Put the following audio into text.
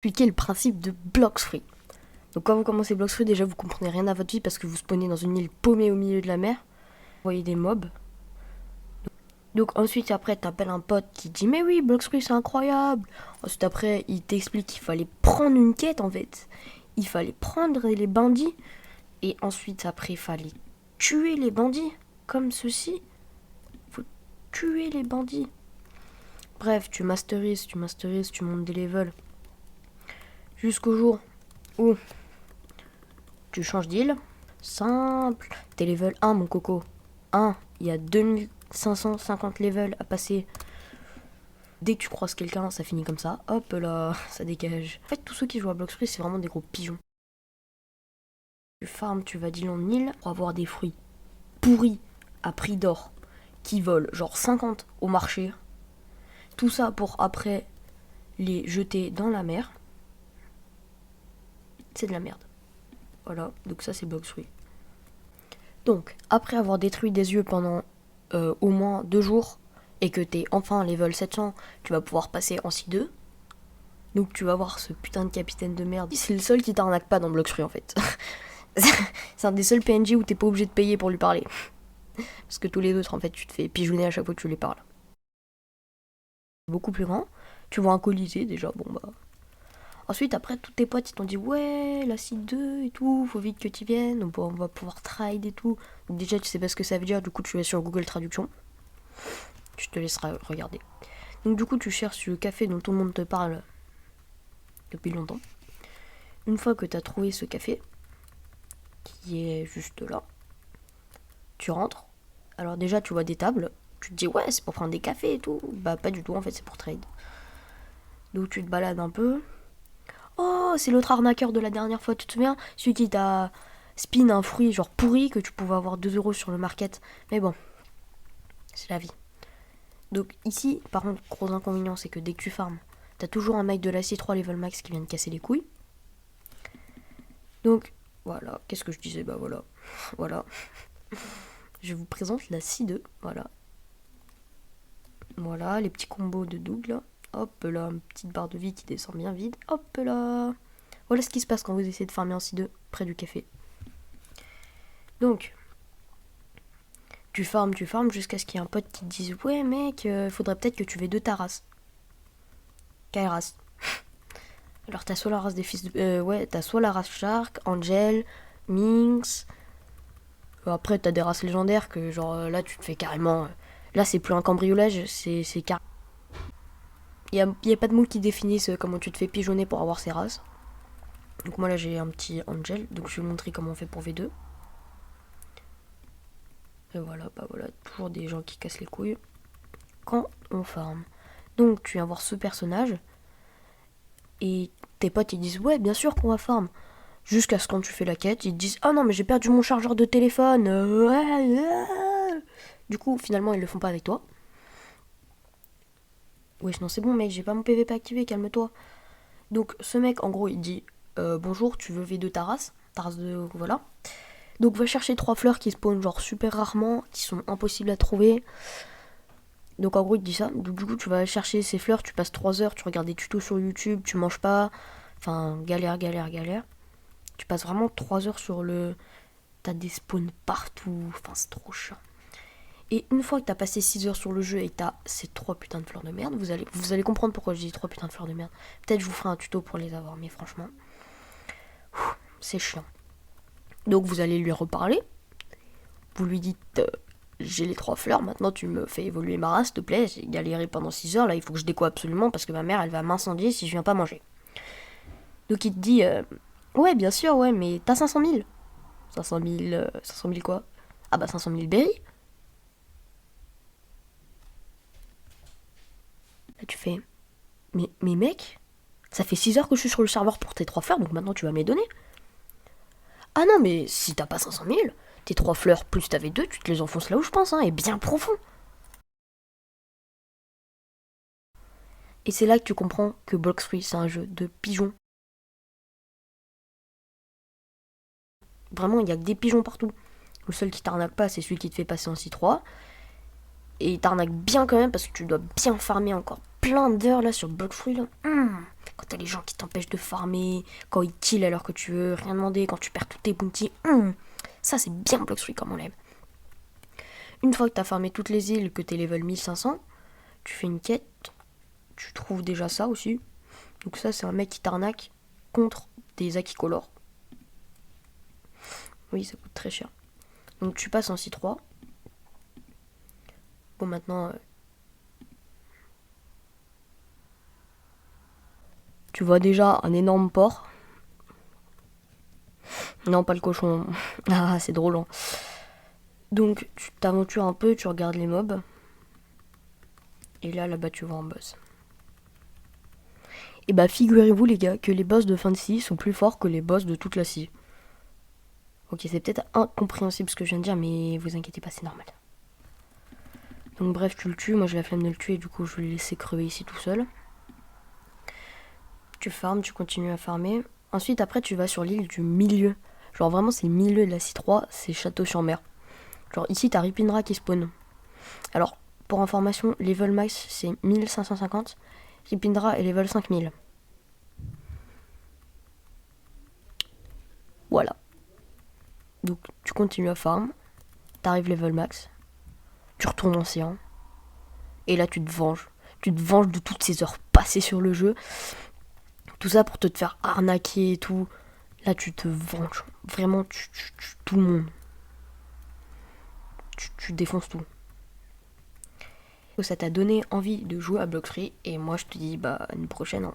Expliquer le principe de Blox Free. Donc quand vous commencez Blox Free, déjà vous comprenez rien à votre vie parce que vous spawnez dans une île paumée au milieu de la mer. Vous voyez des mobs. Donc ensuite après t'appelles un pote qui dit mais oui Blox Free c'est incroyable. Ensuite après il t'explique qu'il fallait prendre une quête en fait. Il fallait prendre les bandits. Et ensuite après il fallait tuer les bandits. Comme ceci. Faut tuer les bandits. Bref, tu masterises, tu montes des levels. Jusqu'au jour où tu changes d'île. Simple. T'es level 1, mon coco. 1, il y a 2550 levels à passer. Dès que tu croises quelqu'un, ça finit comme ça. Hop là, ça dégage. En fait, tous ceux qui jouent à Blox Free, c'est vraiment des gros pigeons. Tu farmes, tu vas d'île en île pour avoir des fruits pourris à prix d'or qui volent genre 50 au marché. Tout ça pour après les jeter dans la mer. C'est de la merde. Voilà, donc ça c'est Blox Free. Donc, après avoir détruit des yeux pendant au moins 2 jours, et que t'es enfin level 700, tu vas pouvoir passer en C2. Donc tu vas voir ce putain de capitaine de merde. C'est le seul qui t'arnaque pas dans Blox Free en fait. C'est un des seuls PNJ où t'es pas obligé de payer pour lui parler. Parce que tous les autres en fait tu te fais pigeonner à chaque fois que tu les parles. Beaucoup plus grand. Tu vois un colisée déjà, bon bah. Ensuite après tous tes potes ils t'ont dit ouais la C2 et tout, faut vite que tu viennes, on va pouvoir trade et tout. Donc déjà tu sais pas ce que ça veut dire, du coup tu vas sur Google Traduction. Tu te laisseras regarder. Donc du coup tu cherches le café dont tout le monde te parle depuis longtemps. Une fois que tu as trouvé ce café, qui est juste là, tu rentres. Alors déjà tu vois des tables, tu te dis ouais c'est pour prendre des cafés et tout. Bah pas du tout en fait c'est pour trade. Donc tu te balades un peu. Oh c'est l'autre arnaqueur de la dernière fois, tu te souviens? Celui qui t'a spin un fruit genre pourri que tu pouvais avoir 2 € sur le market. Mais bon, c'est la vie. Donc ici par contre gros inconvénient c'est que dès que tu farmes, t'as toujours un mec de la C3 level max qui vient de casser les couilles. Donc voilà, qu'est-ce que je disais? Bah voilà, voilà. Je vous présente la C2, voilà. Voilà, les petits combos de double, là. Hop là, une petite barre de vie qui descend bien vite. Hop là. Voilà ce qui se passe quand vous essayez de farmer en C2 près du café. Donc, tu farmes jusqu'à ce qu'il y ait un pote qui te dise ouais mec, faudrait peut-être que tu veuilles ta race. Quelle race? Alors t'as soit la race des fils de... ouais, t'as soit la race Shark, Angel, Minx. Après t'as des races légendaires que genre là tu te fais carrément... là c'est plus un cambriolage, c'est carrément... Il n'y a pas de mots qui définissent comment tu te fais pigeonner pour avoir ces races. Donc moi là j'ai un petit Angel, donc je vais vous montrer comment on fait pour V2. Et voilà, bah voilà, toujours des gens qui cassent les couilles quand on farm. Donc tu viens voir ce personnage et tes potes ils disent ouais bien sûr qu'on va farm. Jusqu'à ce que quand tu fais la quête, ils te disent ah non mais j'ai perdu mon chargeur de téléphone. Du coup finalement ils le font pas avec toi. Wesh non c'est bon mec, j'ai pas mon PVP activé, calme-toi. Donc ce mec en gros il dit bonjour tu veux V2 ta race de... voilà. Donc va chercher 3 fleurs qui spawnent genre super rarement, qui sont impossibles à trouver. Donc en gros il te dit ça. Donc du coup tu vas chercher ces fleurs, tu passes 3 heures, tu regardes des tutos sur YouTube, tu manges pas. Enfin galère. Tu passes vraiment 3 heures sur le... T'as des spawns partout, enfin c'est trop chiant. Et une fois que t'as passé 6 heures sur le jeu et que t'as ces 3 putains de fleurs de merde, vous allez comprendre pourquoi je dis 3 putains de fleurs de merde. Peut-être je vous ferai un tuto pour les avoir, mais franchement, c'est chiant. Donc vous allez lui reparler. Vous lui dites j'ai les 3 fleurs, maintenant tu me fais évoluer ma race, s'il te plaît. J'ai galéré pendant 6 heures, là il faut que je déco absolument parce que ma mère elle va m'incendier si je viens pas manger. Donc il te dit ouais bien sûr, ouais, mais t'as 500 000. 500 000, 500 000 quoi? Ah bah 500 000 berries. Là tu fais mais mec, ça fait 6 heures que je suis sur le serveur pour tes 3 fleurs, donc maintenant tu vas me les donner. Ah non mais si t'as pas 500 000, tes 3 fleurs plus t'avais 2, tu te les enfonces là où je pense, hein, et bien profond. Et c'est là que tu comprends que Blox Free c'est un jeu de pigeons. Vraiment, il y a que des pigeons partout. Le seul qui t'arnaque pas, c'est celui qui te fait passer en C3. Et il t'arnaque bien quand même parce que tu dois bien farmer encore plein d'heures là sur Blox Free là. Quand t'as les gens qui t'empêchent de farmer, quand ils kill alors que tu veux rien demander, quand tu perds tous tes bounties. Ça, c'est bien Blox Fruit comme on l'aime. Une fois que t'as farmé toutes les îles, que t'es level 1500, tu fais une quête. Tu trouves déjà ça aussi. Donc ça, c'est un mec qui t'arnaque contre des Akicolores. Oui, ça coûte très cher. Donc tu passes en C3. Bon, maintenant... tu vois déjà un énorme porc. Non, pas le cochon. Ah, c'est drôle. Hein. Donc, tu t'aventures un peu, tu regardes les mobs. Et là-bas, tu vois un boss. Et bah, figurez-vous, les gars, que les boss de fin de scie sont plus forts que les boss de toute la scie. Ok, c'est peut-être incompréhensible ce que je viens de dire, mais vous inquiétez pas, c'est normal. Donc, bref, tu le tues. Moi, j'ai la flemme de le tuer, du coup, je vais le laisser crever ici tout seul. Tu farmes, tu continues à farmer. Ensuite, après, tu vas sur l'île du milieu. Genre, vraiment, c'est le milieu de la C3, c'est Château-sur-Mer. Genre, ici, t'as Ripindra qui spawn. Alors, pour information, level max, c'est 1550. Ripindra est level 5000. Voilà. Donc, tu continues à farm. T'arrives level max. Tu retournes en C1. Et là, tu te venges. Tu te venges de toutes ces heures passées sur le jeu. Tout ça pour te faire arnaquer et tout. Là, tu te venges. Vraiment, tu tout le monde. Tu défonces tout. Ça t'a donné envie de jouer à Blox Fruit. Et moi, je te dis, bah, à une prochaine. Hein.